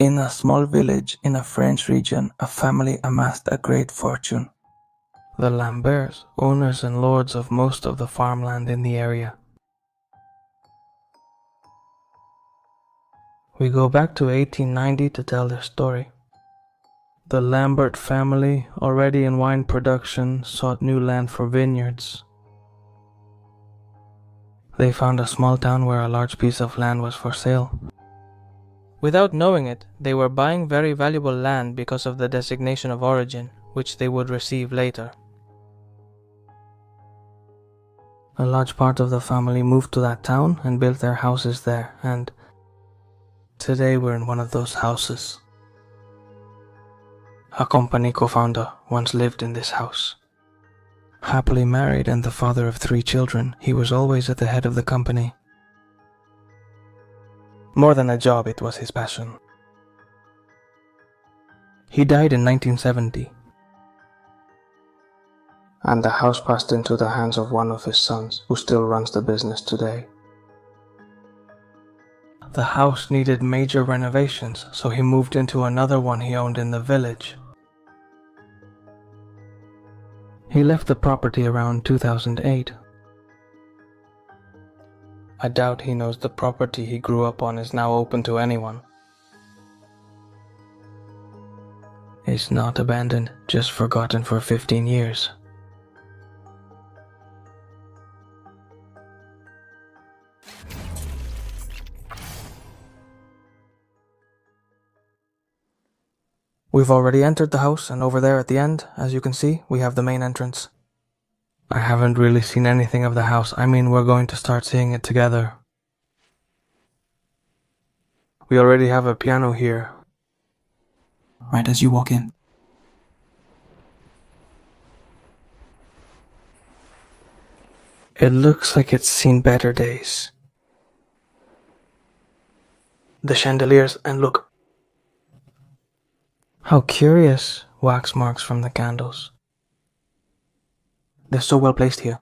In a small village in a French region, a family amassed a great fortune. The Lamberts, owners and lords of most of the farmland in the area. We go back to 1890 to tell their story. The Lambert family, already in wine production, sought new land for vineyards. They found a small town where a large piece of land was for sale. Without knowing it, they were buying very valuable land because of the designation of origin, which they would receive later. A large part of the family moved to that town and built their houses there, and today we're in one of those houses. A company co-founder once lived in this house. Happily married and the father of 3 children, he was always at the head of the company. More than a job, it was his passion. He died in 1970, and the house passed into the hands of one of his sons, who still runs the business today. The house needed major renovations, so he moved into another one he owned in the village. He left the property around 2008. I doubt he knows the property he grew up on is now open to anyone. It's not abandoned, just forgotten for 15 years. We've already entered the house, and over there at the end, as you can see, we have the main entrance. I haven't really seen anything of the house. I mean, we're going to start seeing it together. We already have a piano here. Right as you walk in. It looks like it's seen better days. The chandeliers, and look. How curious, wax marks from the candles. They're so well placed here.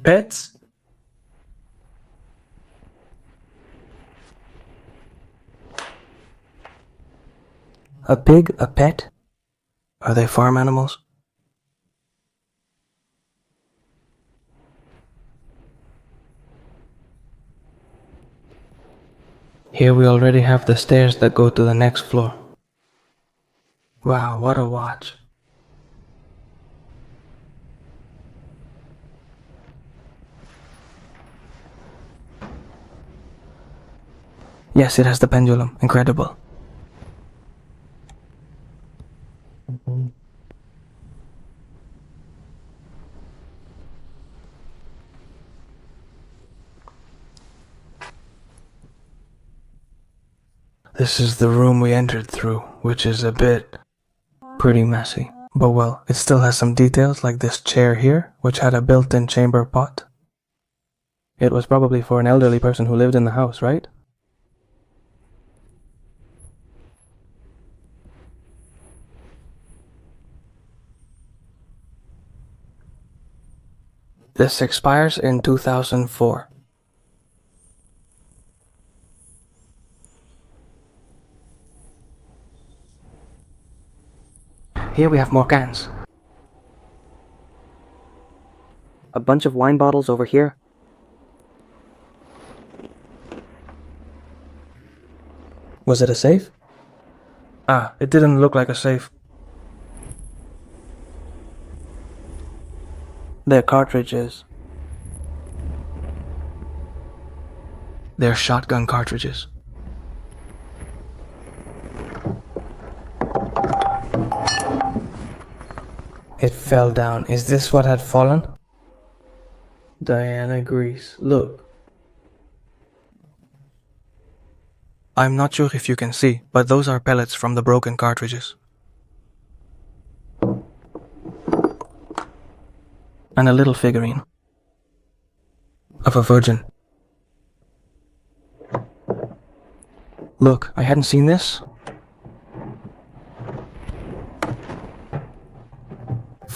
Pets? A pig, a pet? Are they farm animals? Here we already have the stairs that go to the next floor. Wow, what a watch. Yes, it has the pendulum. Incredible. This is the room we entered through, which is a bit pretty messy. But well, it still has some details like this chair here, which had a built-in chamber pot. It was probably for an elderly person who lived in the house, right? This expires in 2004. Here we have more cans. A bunch of wine bottles over here. Was it a safe? Ah, it didn't look like a safe. They're cartridges. They're shotgun cartridges. It fell down. Is this what had fallen? Diana agrees. Look. I'm not sure if you can see, but those are pellets from the broken cartridges. And a little figurine of a virgin. Look, I hadn't seen this.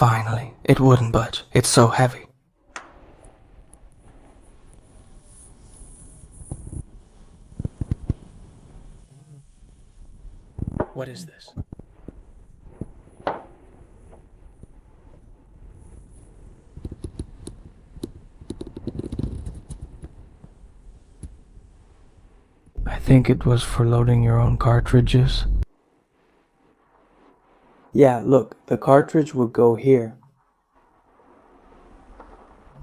Finally, it wouldn't budge. It's so heavy. What is this? I think it was for loading your own cartridges. Yeah, look, the cartridge would go here.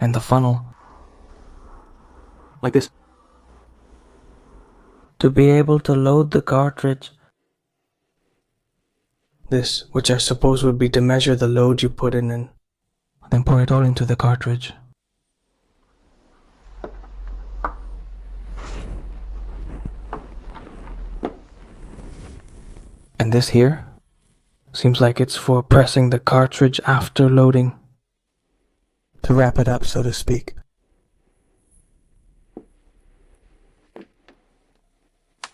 And the funnel. Like this. To be able to load the cartridge. This, which I suppose would be to measure the load you put in and then pour it all into the cartridge. And this here seems like it's for pressing the cartridge after loading. To wrap it up, so to speak.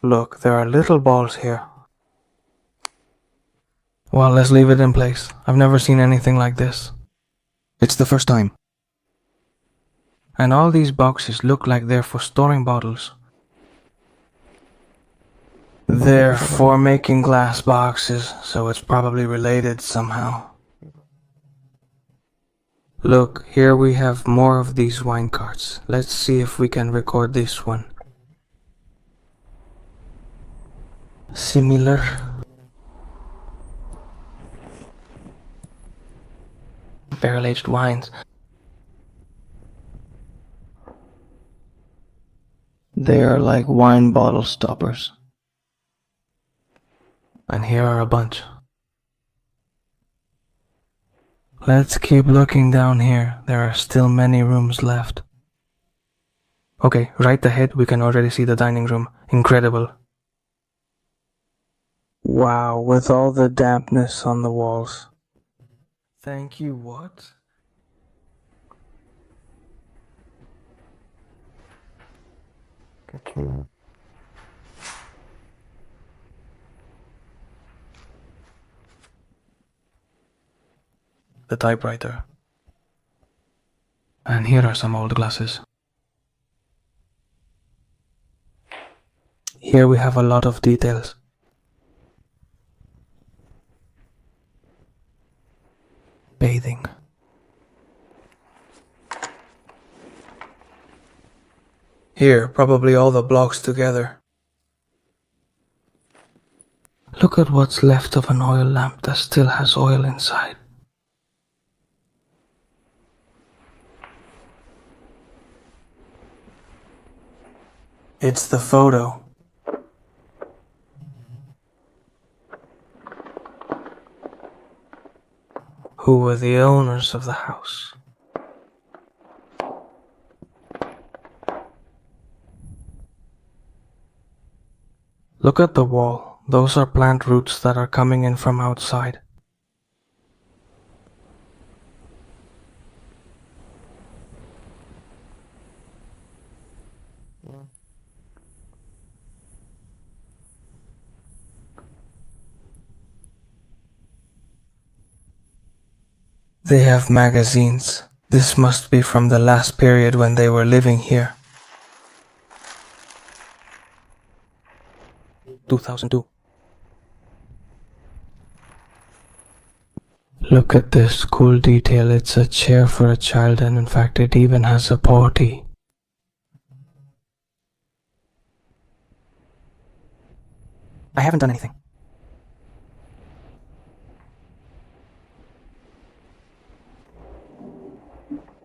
Look, there are little balls here. Well, let's leave it in place. I've never seen anything like this. It's the first time. And all these boxes look like they're for storing bottles. They're for making glass boxes, so it's probably related somehow. Look, here we have more of these wine carts. Let's see if we can record this one. Similar. Barrel-aged wines. They are like wine bottle stoppers. And here are a bunch. Let's keep looking down here. There are still many rooms left. Okay, right ahead we can already see the dining room. Incredible. Wow, with all the dampness on the walls. Thank you, what? The typewriter. And here are some old glasses. Here we have a lot of details. Bathing. Here, probably all the blocks together. Look at what's left of an oil lamp that still has oil inside. It's the photo. Who were the owners of the house? Look at the wall. Those are plant roots that are coming in from outside. They have magazines. This must be from the last period when they were living here. 2002. Look at this cool detail. It's a chair for a child, and in fact it even has a potty. I haven't done anything.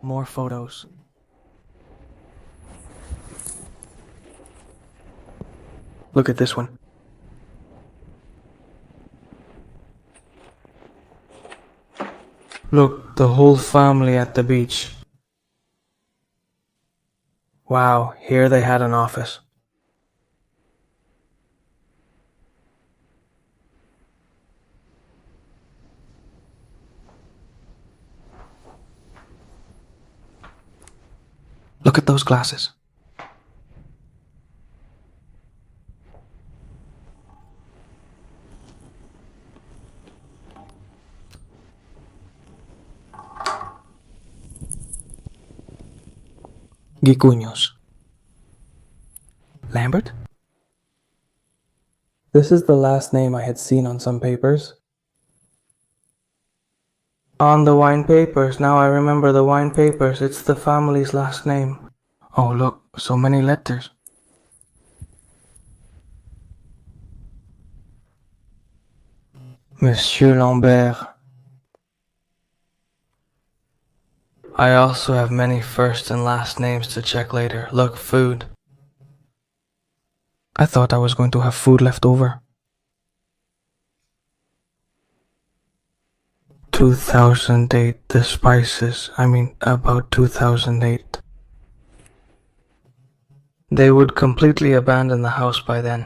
More photos. Look at this one. Look, the whole family at the beach. Wow, here they had an office. Look at those glasses. Gicuños. Lambert? This is the last name I had seen on some papers. On the wine papers, now I remember the wine papers, it's the family's last name. Oh, look, so many letters. Monsieur Lambert. I also have many first and last names to check later. Look, food. I thought I was going to have food left over. 2008, the spices, about 2008. They would completely abandon the house by then.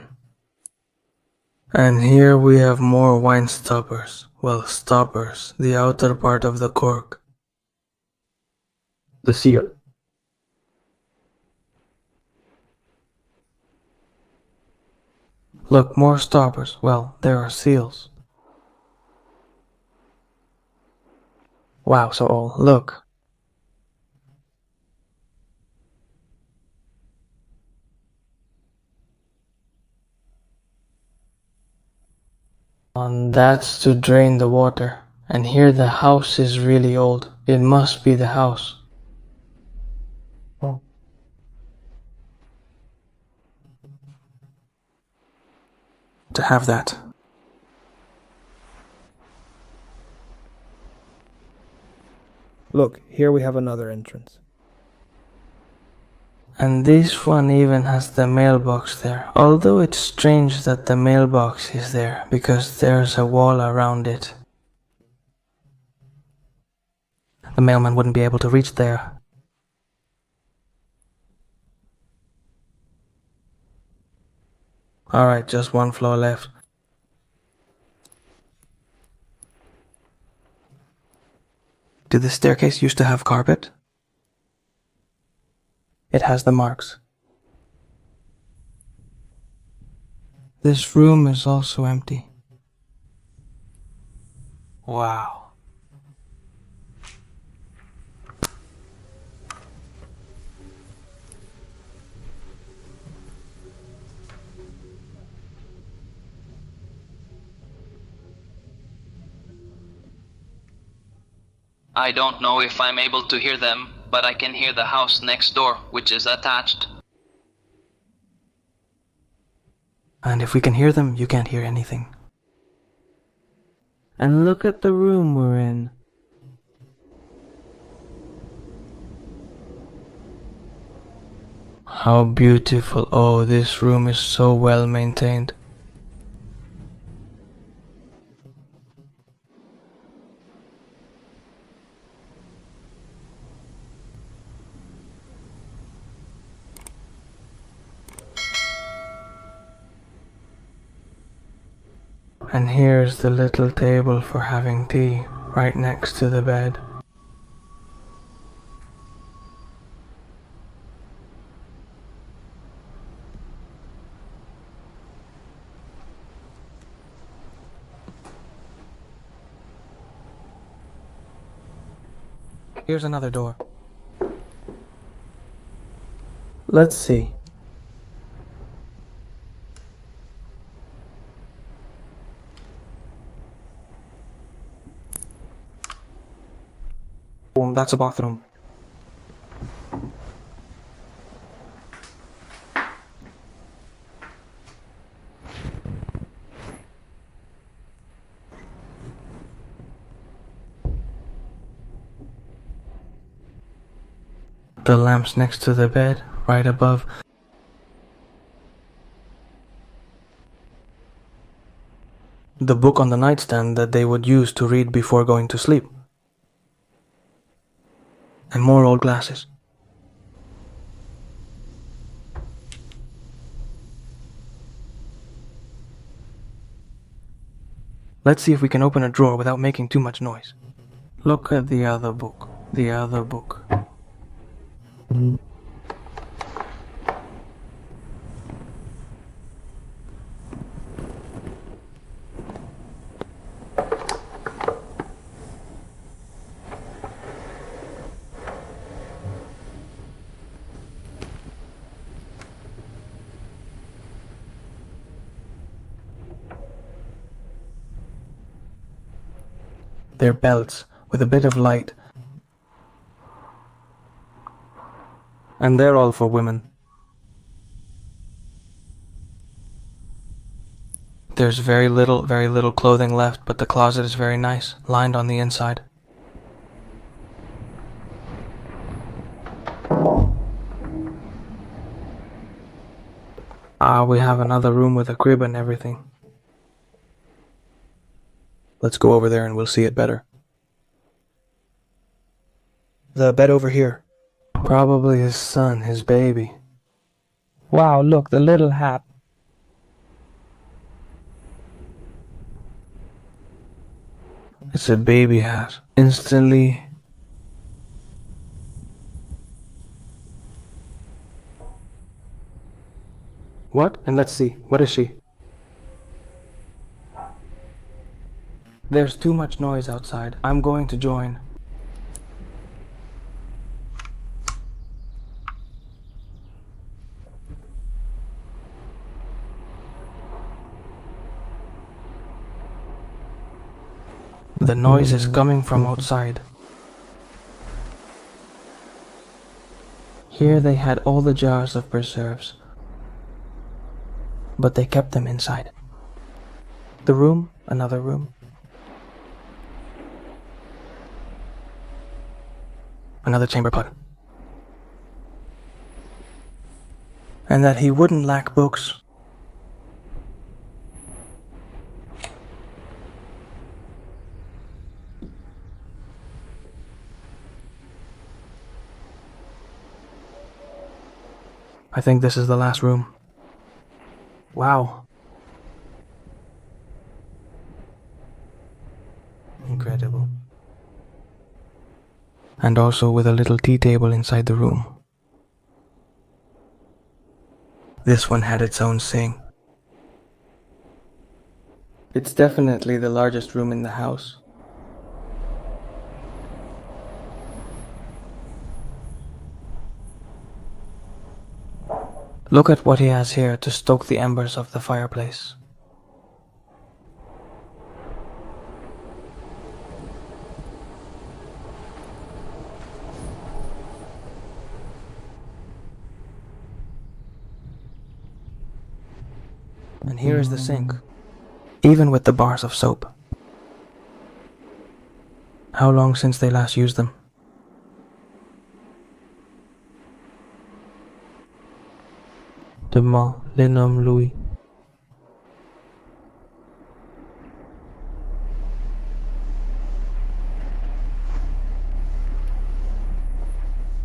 And here we have more wine stoppers. Well, stoppers, the outer part of the cork. The seal. Look, more stoppers. Well, there are seals. Wow, so old. Look. And that's to drain the water. And here the house is really old. It must be the house. Oh. To have that. Look, here we have another entrance. And this one even has the mailbox there. Although it's strange that the mailbox is there, because there's a wall around it. The mailman wouldn't be able to reach there. Alright, just one floor left. Did the staircase used to have carpet? It has the marks. This room is also empty. Wow. I don't know if I'm able to hear them, but I can hear the house next door, which is attached. And if we can hear them, you can't hear anything. And look at the room we're in. How beautiful. Oh, this room is so well maintained. And here's the little table for having tea, right next to the bed. Here's another door. Let's see. Oh, that's a bathroom. The lamp's next to the bed, right above. The book on the nightstand that they would use to read before going to sleep. And more old glasses. Let's see if we can open a drawer without making too much noise. Look at the other book. The other book. They're belts with a bit of light. And they're all for women. There's very little clothing left, but the closet is very nice, lined on the inside. We have another room with a crib and everything. Let's go over there and we'll see it better. The bed over here. Probably his son, his baby. Wow, look, the little hat. It's a baby hat. Instantly. What? And let's see. What is she? There's too much noise outside. I'm going to join. The noise is coming from outside. Here they had all the jars of preserves, but they kept them inside. The room, another room. Another chamber pot. And that he wouldn't lack books. I think this is the last room. Wow. Incredible. And also with a little tea table inside the room. This one had its own sink. It's definitely the largest room in the house. Look at what he has here to stoke the embers of the fireplace. And here is the sink, even with the bars of soap. How long since they last used them? Demain, les nomme Louis.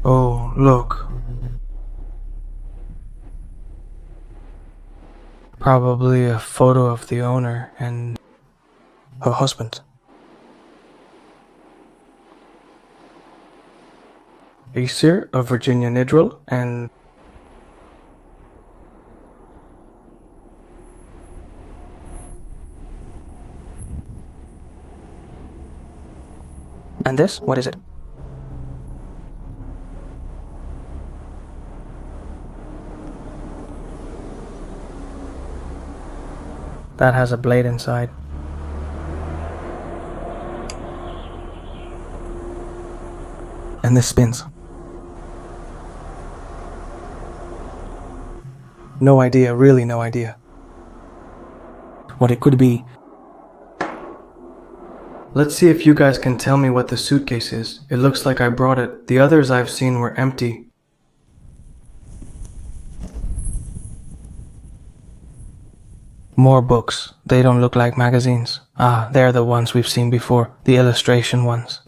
Oh, look. Probably a photo of the owner and her husband. Aesir of Virginia Nidril and this? What is it? That has a blade inside. And this spins. No idea, really no idea. What it could be. Let's see if you guys can tell me what the suitcase is. It looks like I brought it. The others I've seen were empty. More books. They don't look like magazines. Ah, they're the ones we've seen before. The illustration ones.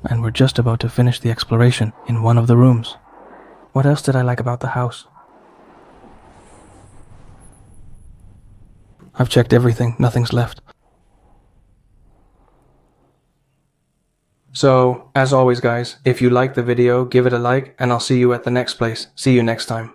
And we're just about to finish the exploration in one of the rooms. What else did I like about the house? I've checked everything, nothing's left. So, as always guys, if you liked the video, give it a like and I'll see you at the next place. See you next time.